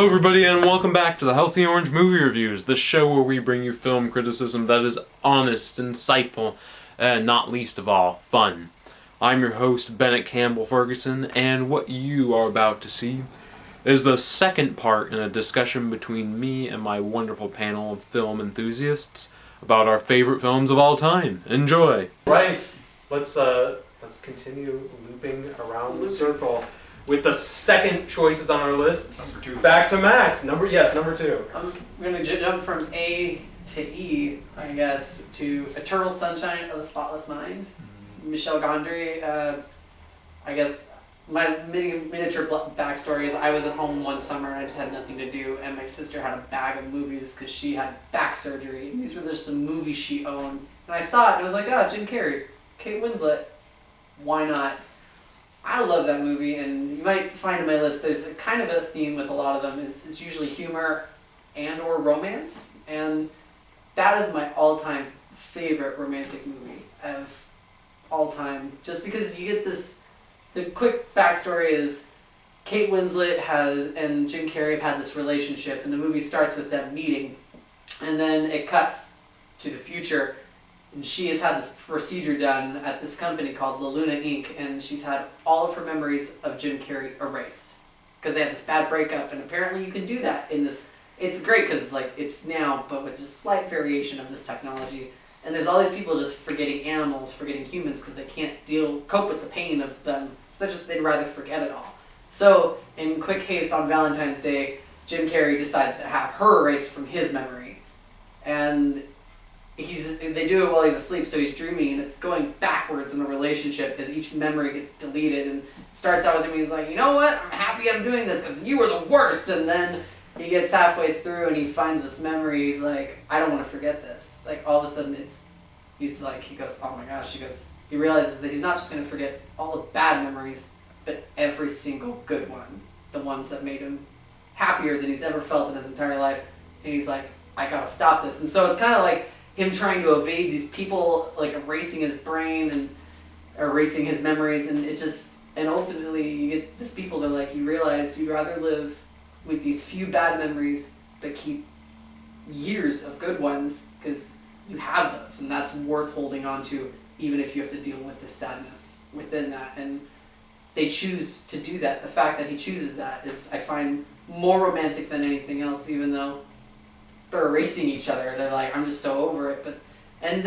Hello everybody and welcome back to the Healthy Orange Movie Reviews, the show where we bring you film criticism that is honest, insightful, and not least of all, fun. I'm your host, Bennett Campbell Ferguson, and what you are about to see is the second part in a discussion between me and my wonderful panel of film enthusiasts about our favorite films of all time. Enjoy! Right, let's continue looping around the circle with the second choices on our lists. Number 2. Back to Max. Number 2. I'm going to jump from A to E, I guess, to Eternal Sunshine of the Spotless Mind. Michel Gondry. I guess my miniature backstory is I was at home one summer and I just had nothing to do, and my sister had a bag of movies because she had back surgery. And these were just the movies she owned. And I saw it and I was like, oh, Jim Carrey, Kate Winslet, why not? I love that movie, and you might find in my list there's a kind of a theme with a lot of them. It's usually humor and or romance, and that is my all-time favorite romantic movie of all time. Just because you get this, the quick backstory is Kate Winslet and Jim Carrey have had this relationship, and the movie starts with them meeting, and then it cuts to the future. And she has had this procedure done at this company called La Luna Inc., and she's had all of her memories of Jim Carrey erased because they had this bad breakup, and apparently you can do that in this. It's great because it's like it's now, but with just slight variation of this technology. And there's all these people just forgetting animals, forgetting humans because they can't cope with the pain of them. So they'd rather forget it all. So in quick haste on Valentine's Day, Jim Carrey decides to have her erased from his memory, and they do it while he's asleep, so he's dreaming, and it's going backwards in the relationship as each memory gets deleted. And it starts out with him, he's like, you know what, I'm happy I'm doing this because you were the worst. And then he gets halfway through and he finds this memory, he's like, I don't want to forget this. Like all of a sudden he goes, oh my gosh, he realizes that he's not just going to forget all the bad memories, but every single good one, the ones that made him happier than he's ever felt in his entire life. And he's like, I gotta stop this. And so it's kind of like him trying to evade these people, like erasing his brain and erasing his memories, and ultimately you get these people that like, you realize you'd rather live with these few bad memories but keep years of good ones because you have those, and that's worth holding on to even if you have to deal with the sadness within that. And they choose to do that. The fact that he chooses that is, I find, more romantic than anything else, even though they're erasing each other. They're like, I'm just so over it. And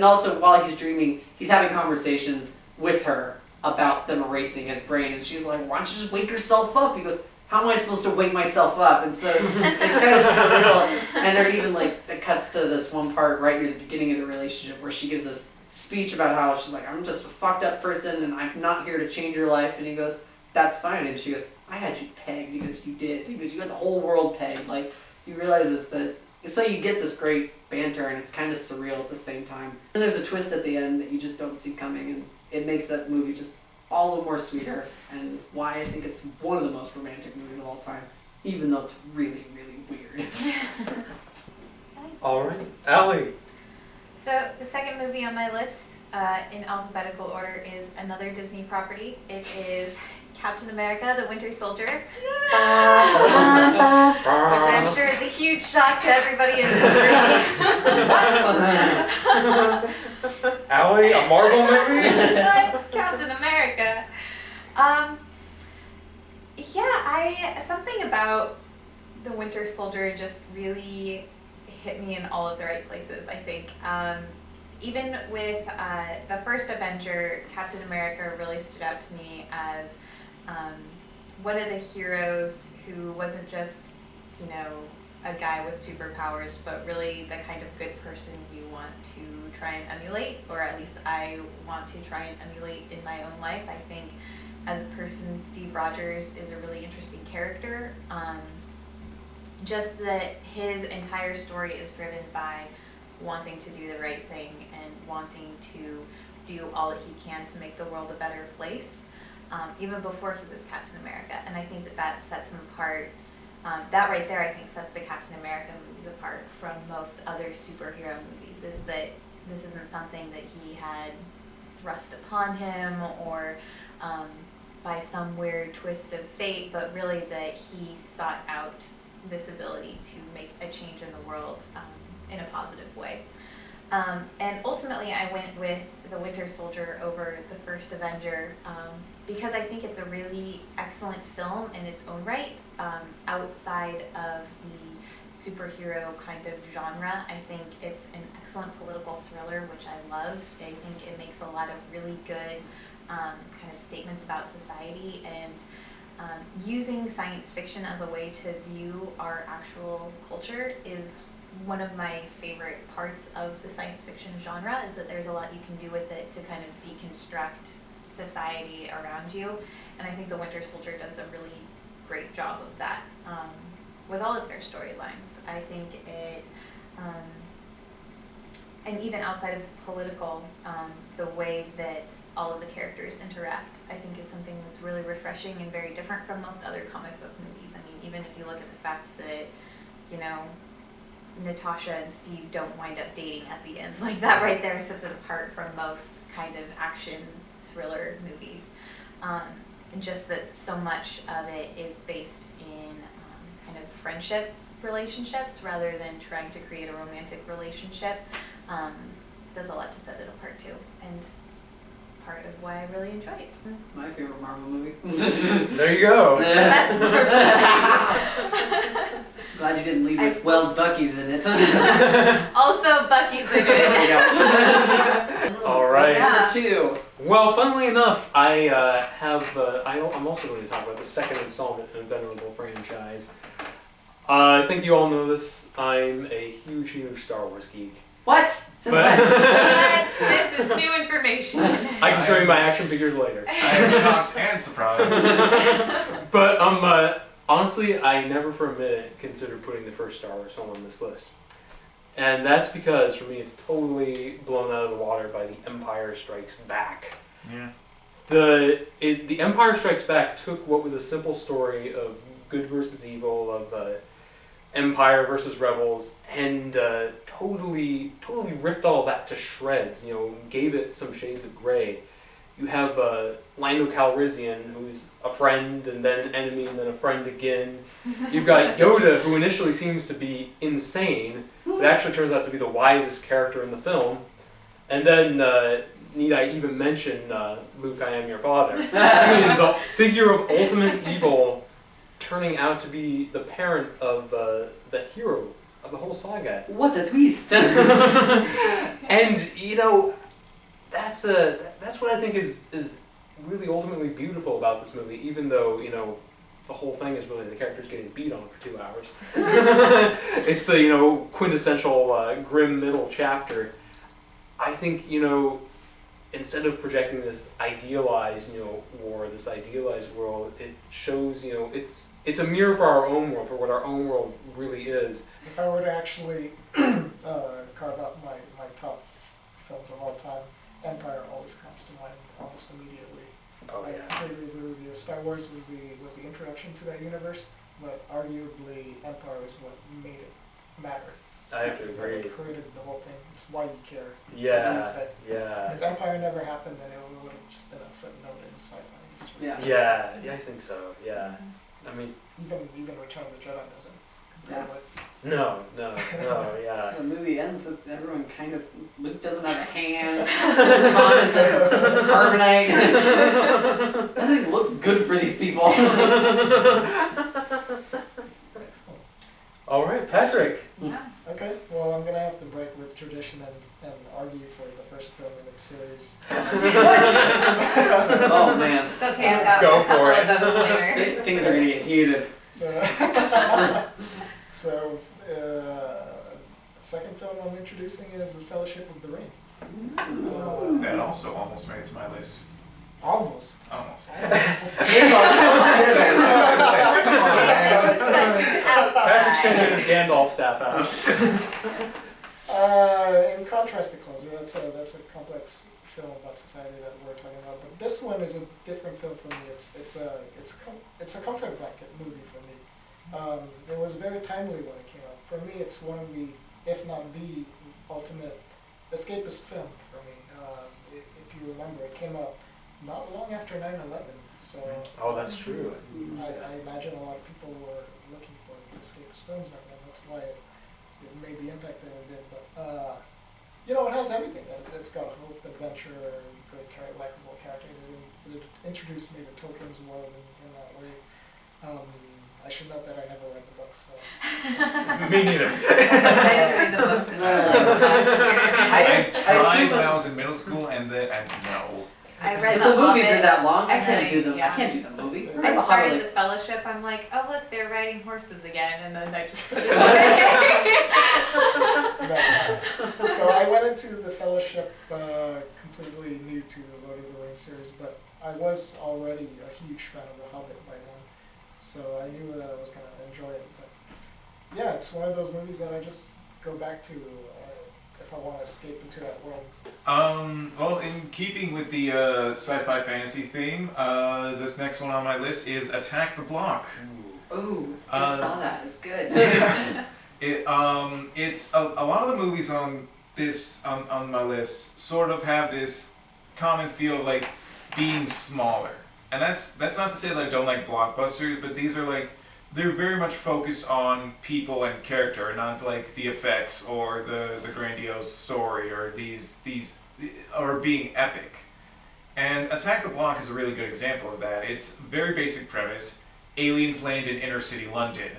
also while he's dreaming, he's having conversations with her about them erasing his brain. And she's like, why don't you just wake yourself up? He goes, how am I supposed to wake myself up? And so it's kind of surreal. And they're even like, it cuts to this one part right near the beginning of the relationship where she gives this speech about how she's like, I'm just a fucked up person and I'm not here to change your life. And he goes, that's fine. And she goes, I had you pegged. Because you did. Because you had the whole world pegged. Like, he realizes that, so you get this great banter, and it's kind of surreal at the same time. And there's a twist at the end that you just don't see coming, and it makes that movie just all the more sweeter, and why I think it's one of the most romantic movies of all time, even though it's really, really weird. Nice. All right, Allie. So the second movie on my list, in alphabetical order, is another Disney property. It is Captain America, the Winter Soldier, which I'm sure is a huge shock to everybody in this room. Allie, a Marvel movie? It's Captain America. Something about the Winter Soldier just really hit me in all of the right places, I think. Even with the first Avenger, Captain America really stood out to me as one of the heroes who wasn't just, a guy with superpowers, but really the kind of good person you want to try and emulate, or at least I want to try and emulate in my own life. I think as a person, Steve Rogers is a really interesting character. Just that his entire story is driven by wanting to do the right thing and wanting to do all that he can to make the world a better place, even before he was Captain America. And I think that sets him apart. That right there, I think, sets the Captain America movies apart from most other superhero movies, is that this isn't something that he had thrust upon him or by some weird twist of fate, but really that he sought out this ability to make a change in the world in a positive way. And ultimately I went with The Winter Soldier over the first Avenger because I think it's a really excellent film in its own right, outside of the superhero kind of genre. I think it's an excellent political thriller, which I love. I think it makes a lot of really good kind of statements about society, and using science fiction as a way to view our actual culture is one of my favorite parts of the science fiction genre, is that there's a lot you can do with it to kind of deconstruct society around you. And I think The Winter Soldier does a really great job of that with all of their storylines. I think it, and even outside of the political, the way that all of the characters interact, I think is something that's really refreshing and very different from most other comic book movies. I mean, even if you look at the fact that, you know, Natasha and Steve don't wind up dating at the end, like that right there sets it apart from most kind of action thriller movies. And just that so much of it is based in kind of friendship relationships rather than trying to create a romantic relationship, does a lot to set it apart too, and part of why I really enjoy it. My favorite Marvel movie. There you go. It's the best Marvel movie. Glad you didn't leave I with still Well, Bucky's in it. Also, Bucky's in it. All right. What's number 2? Well, funnily enough, I'm also going to talk about the second installment in a venerable franchise. I think you all know this. I'm a huge Star Wars geek. What? Since when? This is new information. I can show you my action figures later. I am shocked and surprised. But honestly, I never for a minute considered putting the first Star Wars film on this list. And that's because, for me, it's totally blown out of the water by The Empire Strikes Back. Yeah. The Empire Strikes Back took what was a simple story of good versus evil, of Empire versus Rebels, and totally ripped all that to shreds. You know, gave it some shades of gray. You have Lando Calrissian, who's a friend and then an enemy and then a friend again. You've got Yoda, who initially seems to be insane, but actually turns out to be the wisest character in the film. And then, need I even mention Luke, I am your father. I mean, the figure of ultimate evil turning out to be the parent of the hero of the whole saga. What a twist! And, you know, that's what I think is really ultimately beautiful about this movie, even though, you know, the whole thing is really the characters getting beat on for 2 hours. It's the, you know, quintessential grim middle chapter. I think, you know, instead of projecting this idealized, you know, war, this idealized world, it shows, you know, it's a mirror for our own world, for what our own world really is. If I were to actually carve out my top films of all time, Empire always comes to mind almost immediately. Oh, I yeah. completely agree with you. Star Wars was the introduction to that universe, but arguably Empire is what made it matter. I have to It's agree. what created the whole thing. It's why you care. Yeah, yeah. If Empire never happened, then it would have just been a footnote in sci-fi history. Yeah. Yeah, I think so, yeah. I mean, Even Return of the Jedi doesn't compare with. no, yeah. The movie ends with everyone kind of, Luke doesn't have a hand, Mom is a carbonite. Nothing looks good for these people. All right, Patrick. Yeah. Okay, well, I'm gonna have to break with tradition and argue for the first film in its series. Oh man, It's okay, I've got Go a couple for of those later. things are gonna get heated. So, second film I'm introducing is The Fellowship of the Ring. That also almost made it to my list. Almost. Almost. Patrick's gonna get his Gandalf staff out. In contrast to Closer, that's a complex film about society that we're talking about. But this one is a different film for me. It's a comfort blanket movie for me. It was very timely when it came out. For me, it's one of the, if not the ultimate escapist film for me. If you remember, it came out not long after 9/11, So Oh, that's true. I imagine a lot of people were looking for escapist films, and that's why it made the impact that it did. But you know, it has everything. It's got hope, adventure, great likable character. It introduced me to Tolkien's world in that way. I should note that I never read the book, so. Me neither. I didn't read the books until like last year. I tried assume when I was in middle school, and no. I read If the the movies Hobbit, are that long, I and can't then do them. yeah. I can't do the movie. I have I a started Hobbit, the Fellowship. I'm like, oh look, they're riding horses again, and then I just put it away. So I went into the Fellowship completely new to the Lord of the Rings series, but I was already a huge fan of The Hobbit by then, so I knew that I was going to enjoy it. But yeah, it's one of those movies that I just go back to if I want to escape into that world. Well, in keeping with the sci-fi fantasy theme, this next one on my list is Attack the Block. ooh, just saw that. It's good. It's a lot of the movies on this on my list sort of have this common feel of like being smaller, and that's not to say that I don't like blockbusters, but these are like they're very much focused on people and character, not like the effects or the grandiose story or these or being epic. And Attack the Block is a really good example of that. It's very basic premise: aliens land in inner city London,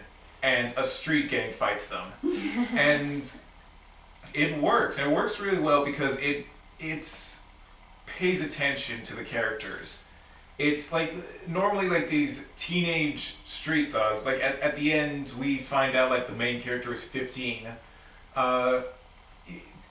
and a street gang fights them. And it works. And it works really well because it pays attention to the characters. It's like normally like these teenage street thugs. Like at the end we find out like the main character is 15.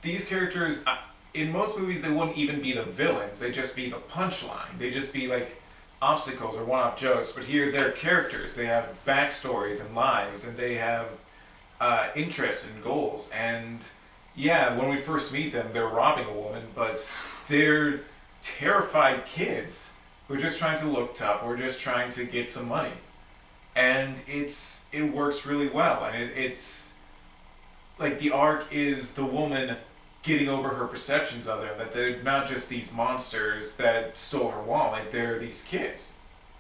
These characters in most movies they wouldn't even be the villains. They'd just be the punchline. They'd just be like obstacles or one-off jokes, but here they're characters. They have backstories and lives, and they have interests and goals. And yeah, when we first meet them, they're robbing a woman, but they're terrified kids who are just trying to look tough or just trying to get some money. And it works really well, and it's like the arc is the woman getting over her perceptions of them, that they're not just these monsters that stole her wallet, they're these kids.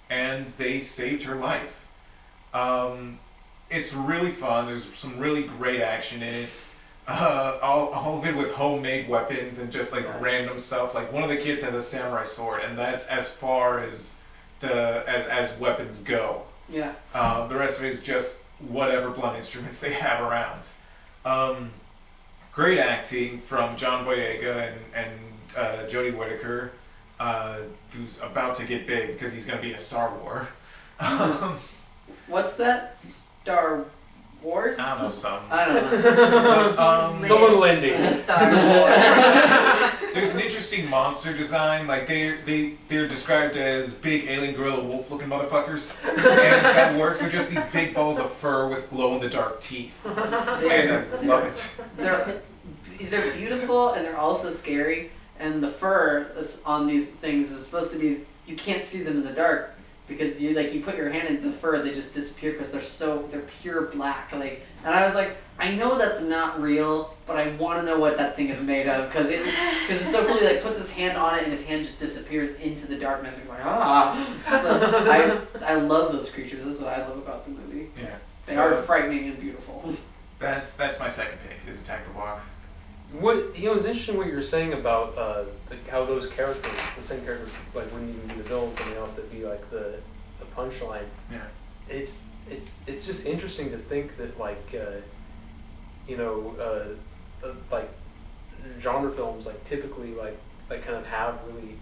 And they saved her life. It's really fun, there's some really great action in it. All of it with homemade weapons and just like random stuff. Like one of the kids has a samurai sword, and that's as far as as weapons go. Yeah. The rest of it is just whatever blunt instruments they have around. Great acting from John Boyega and Jodie Whittaker, who's about to get big because he's going to be in a Star Wars. What's that? Star Wars? I don't know, some. I don't know. Someone lending. In a Star Wars. There's an interesting monster design. Like they're described as big alien gorilla wolf looking motherfuckers, and that works. They're just these big balls of fur with glow in the dark teeth, and I love it. They're beautiful and they're also scary. And the fur on these things is supposed to be, you can't see them in the dark because you put your hand into the fur, they just disappear because they're pure black. Like, and I was like, I know that's not real, but I want to know what that thing is made of because it's so cool. He like puts his hand on it and his hand just disappears into the darkness. It's like So I love those creatures. This is what I love about the movie. Yeah, They are frightening and beautiful. That's my second pick. Is Attack the Block. It's interesting what you're saying about how those characters, the same characters, like wouldn't even be the villain, something else that'd be like the punchline. Yeah. It's just interesting to think that like like genre films like typically like kind of have really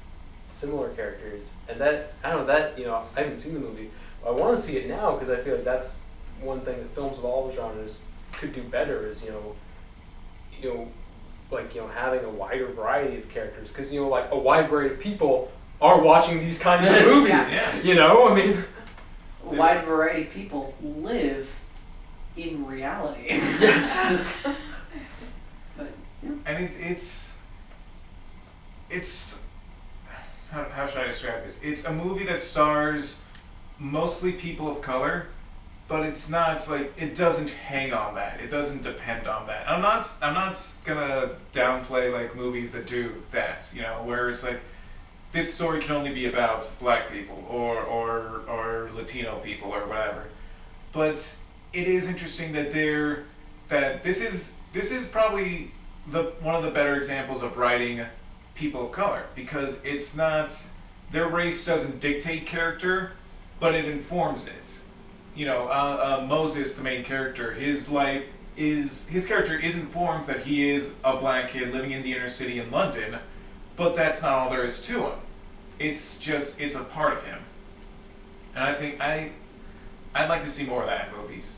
similar characters, and that I don't know that I haven't seen the movie. I want to see it now because I feel like that's one thing that films of all the genres could do better is having a wider variety of characters, because like a wide variety of people are watching these kinds of movies. Yeah. I mean, A wide variety of people live in reality. But, yeah. And it's how should I describe this? It's a movie that stars mostly people of color, but it's like it doesn't hang on that. It doesn't depend on that. I'm not gonna downplay like movies that do that, where it's like this story can only be about black people or Latino people or whatever. But it is interesting that this is probably one of the better examples of writing people of color, because it's not, their race doesn't dictate character, but it informs it. You know, Moses, the main character, his character is informed that he is a black kid living in the inner city in London, but that's not all there is to him. It's a part of him. And I think I'd like to see more of that in movies.